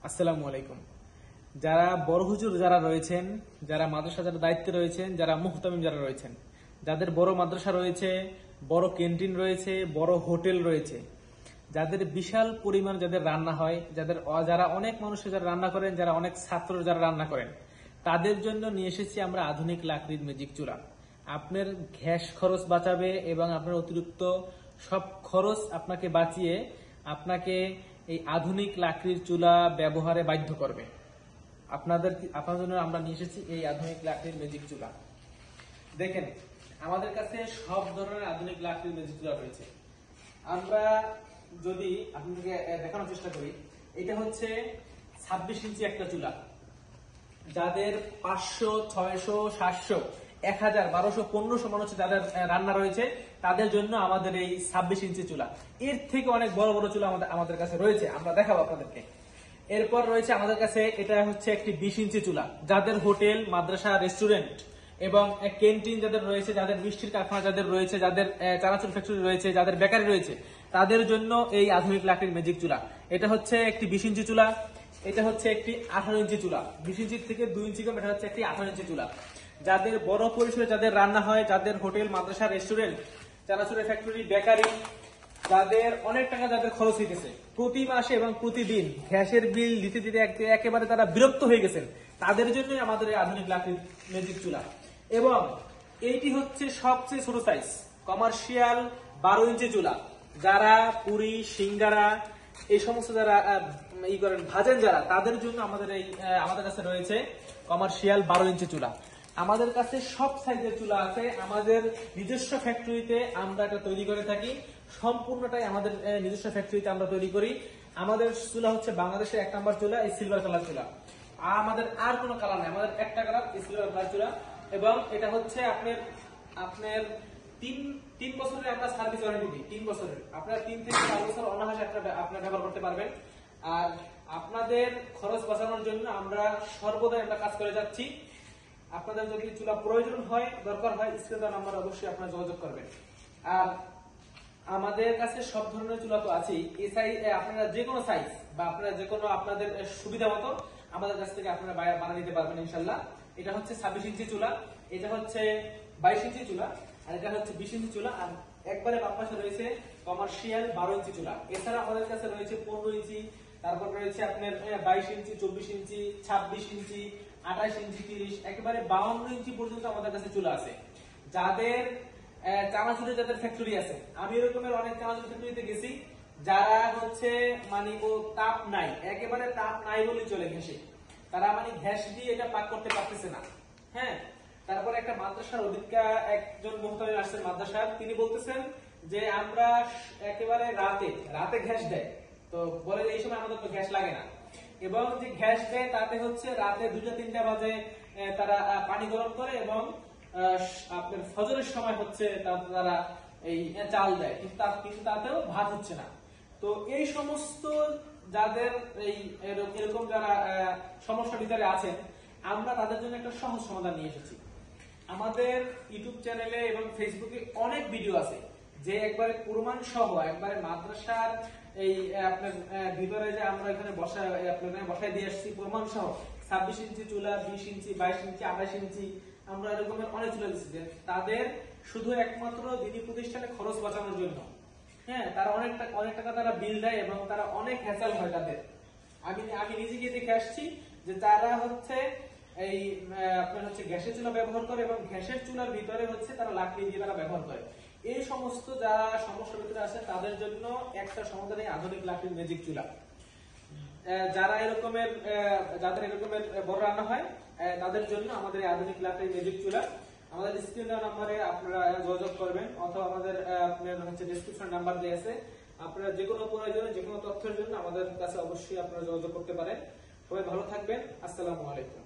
আসসালামু আলাইকুম। যারা বড় হুজুর যারা রয়েছেন, যারা মাদ্রাসা যারা দায়িত্বে রয়েছেন, যারা মুহতামিম যারা রয়েছেন, যাদের বড় মাদ্রাসা রয়েছে, বড় ক্যান্টিন রয়েছে, বড় হোটেল রয়েছে, যাদের বিশাল পরিমাণ যাদের রান্না হয়, যারা অনেক মানুষের যারা রান্না করেন, যারা অনেক ছাত্র যারা রান্না করেন, তাদের জন্য নিয়ে এসেছি আমরা আধুনিক লাকড়ির ম্যাজিক চুলা। আপনার গ্যাস খরচ বাঁচাবে এবং আপনার অতিরিক্ত সব খরচ আপনাকে বাঁচিয়ে আপনাকে এই আধুনিক লাকড়ির চুলা ব্যবহারে বাধ্য করবে। আপনার জন্য আমরা নিয়ে এসেছি এই আধুনিক লাকড়ির ম্যাজিক চুলা। দেখেন, আমাদের কাছে সব ধরনের আধুনিক লাকড়ির ম্যাজিক চুলা রয়েছে। আমরা যদি আপনাদেরকে দেখানোর চেষ্টা করি, এটা হচ্ছে 26 ইঞ্চি একটা চুলা। যাদের 500, 600, 700, 1000, 1200, 1500 মানুষ যাদের রান্না রয়েছে, তাদের জন্য আমাদের এই 26 ইঞ্চি চুলা। এর থেকে অনেক বড় বড় চুলা আমাদের কাছে রয়েছে, আমরা দেখাবো আপনাদেরকে। এরপর রয়েছে আমাদের কাছে, এটা হচ্ছে একটি 20 ইঞ্চি চুলা। যাদের হোটেল, মাদ্রাসা, রেস্টুরেন্ট এবং ক্যান্টিন যাদের রয়েছে, যাদের মিষ্টির কারখানা যাদের রয়েছে, যাদের চানাচুর ফ্যাক্টরি রয়েছে, যাদের বেকারি রয়েছে, তাদের জন্য এই আধুনিক লাকড়ির ম্যাজিক চুলা। এটা হচ্ছে একটি 20 ইঞ্চি চুলা। এটা হচ্ছে একটি 18 ইঞ্চি চুলা। 20 ইঞ্চি থেকে 2 ইঞ্চি কম, এটা হচ্ছে একটি 18 ইঞ্চি চুলা। যাদের বড় পরিসরে যাদের রান্না হয়, যাদের হোটেল, মাদ্রাসা, রেস্টুরেন্ট, চানাচুরের ফ্যাক্টরি, বেকারি, যাদের অনেক টাকা যাদের খরচ হইতেছে প্রতি মাসে এবং প্রতিদিন গ্যাসের বিল দিতে দিতে একেবারে তারা বিরক্ত হয়ে গেছেন, তাদের জন্যই আমাদের এই আধুনিক লাকড়ির ম্যাজিক চুলা। এবং এইটি হচ্ছে সবচেয়ে ছোট সাইজ, কমার্শিয়াল 12 ইঞ্চি চুলা। যারা পুরি, সিঙ্গারা এই সমস্ত যারা করেন, ভাজেন যারা, তাদের জন্য আমাদের কাছে রয়েছে কমার্শিয়াল 12 ইঞ্চি চুলা। আমাদের কাছে সব সাইজের চুলা আছে। আমাদের নিজস্ব ফ্যাক্টরিতে আমরা এটা তৈরি করে থাকি। সম্পূর্ণটাই আমাদের নিজস্ব ফ্যাক্টরিতে আমরা তৈরি করি। আমাদের চুলা হচ্ছে বাংলাদেশের 1 নম্বর চুলা, এই সিলভার কালার চুলা। আমাদের আর কোনো কালার নাই, আমাদের একটা কালার, এই সিলভার কালার চুলা। এবং এটা হচ্ছে আপনার 3 বছরের আমরা সার্ভিস ওয়ারেন্টি দিই। 3 বছরের, আপনারা 3 থেকে 4 বছর অনায়াসে আপনারা ব্যবহার করতে পারবেন। আর আপনাদের খরচ বাঁচানোর জন্য আমরা সর্বদাই কাজ করে যাচ্ছি। আপনাদের যদি চুলা প্রয়োজন হয়, দরকার হয়, স্ক্রিনে নাম্বার অবশ্যই আপনারা যোগাযোগ করবেন। আর আমাদের কাছে সব ধরনের চুলা তো আছেই। এই সাইজ আপনারা যে কোনো সাইজ বা আপনারা যে কোনো আপনাদের সুবিধা মতো আমাদের কাছ থেকে আপনারা বানিয়ে নিতে পারবেন ইনশাল্লাহ। এটা হচ্ছে 26 ইঞ্চি চুলা, এটা হচ্ছে 22 ইঞ্চি চুলা, আর এটা হচ্ছে 20 ইঞ্চি চুলা। আর একবারে বাম পাশে রয়েছে কমার্শিয়াল 12 ইঞ্চি চুলা। এছাড়া আমাদের কাছে রয়েছে 15 ইঞ্চি, তারপর রয়েছে আপনার 22 ইঞ্চি, 24 ইঞ্চি, 26 ইঞ্চি, 28 ইঞ্চি, 30, একেবারে 52 ইঞ্চি পর্যন্ত আমাদের কাছে চুলা আছে। যাদের চানাচুরের যাদের ফ্যাক্টরি আছে, আমি এরকমের অনেক চানাচুর ফ্যাক্টরিতে গেছি, যারা হচ্ছে ও তাপ নাই, একেবারে তাপ নাই বলেই চলে ঘেসে, তারা গ্যাস দিয়ে এটা পাক করতে পারতেছে না। হ্যাঁ, তারপরে একটা মাদ্রাসার অধিকা একজন মুহতামিম আসছেন মাদ্রাসার, তিনি বলতেছেন যে আমরা একেবারে রাতে গ্যাস দেয়, তো বলে এই সময় আমাদের তো গ্যাস লাগে না। এবং যে গ্যাস দেয় তাতে হচ্ছে রাতে 2টা-3টা বাজে তারা পানি গরম করে এবং আপনার ফজরের সময় হচ্ছে তারা এই চাল দেয়, কিন্তু তাতেও ভাত হচ্ছে না। তো এই সমস্ত যাদের এরকম যারা সমস্যার ভিতরে আছেন, আমরা তাদের জন্য একটা সহজ সমাধান নিয়ে এসেছি। আমাদের ইউটিউব চ্যানেলে এবং ফেসবুকে অনেক ভিডিও আছে, যে একবারে প্রমাণ সহ, একবারে মাদ্রাসার আপনার ভিতরে যে আমরা এখানে বসায় দিয়ে আসছি প্রমাণ সহ 26 ইঞ্চি চুলা, 20 ইঞ্চি, 22 ইঞ্চি, 28 ইঞ্চি, আমরা এরকমের অনেক চুলা দিচ্ছি। তাদের শুধু একমাত্র দিনী প্রতিষ্ঠানে খরচ বাঁচানোর জন্য। হ্যাঁ, তারা অনেক টাকা তারা বিল দেয় এবং তারা অনেক হ্যাসেল হয় তাদের। আমি নিজে গিয়ে দেখে আসছি যে তারা হচ্ছে আপনার হচ্ছে গ্যাসের চুলা ব্যবহার করে এবং গ্যাসের চুলার ভিতরে হচ্ছে তারা লাকড়ি দিয়ে তারা ব্যবহার করে। এই সমস্ত যারা সমস্যার ভিতরে আছে তাদের জন্য একটা সমাধান এই আধুনিক লাকড়ির ম্যাজিক চুলা। যাদের এরকমের বড় রান্না হয়, তাদের জন্য আমাদের এই আধুনিক লাকড়ির ম্যাজিক চুলা। আমাদের স্ক্রিন দেওয়া নাম্বারে আপনারা যোগাযোগ করবেন, অথবা আমাদের আপনার হচ্ছে ডেসক্রিপশন নাম্বার দেওয়া আছে। আপনারা যে কোনো প্রয়োজনে, যে কোনো তথ্যের জন্য আমাদের কাছে অবশ্যই আপনারা যোগাযোগ করতে পারেন। সবাই ভালো থাকবেন। আসসালামু আলাইকুম।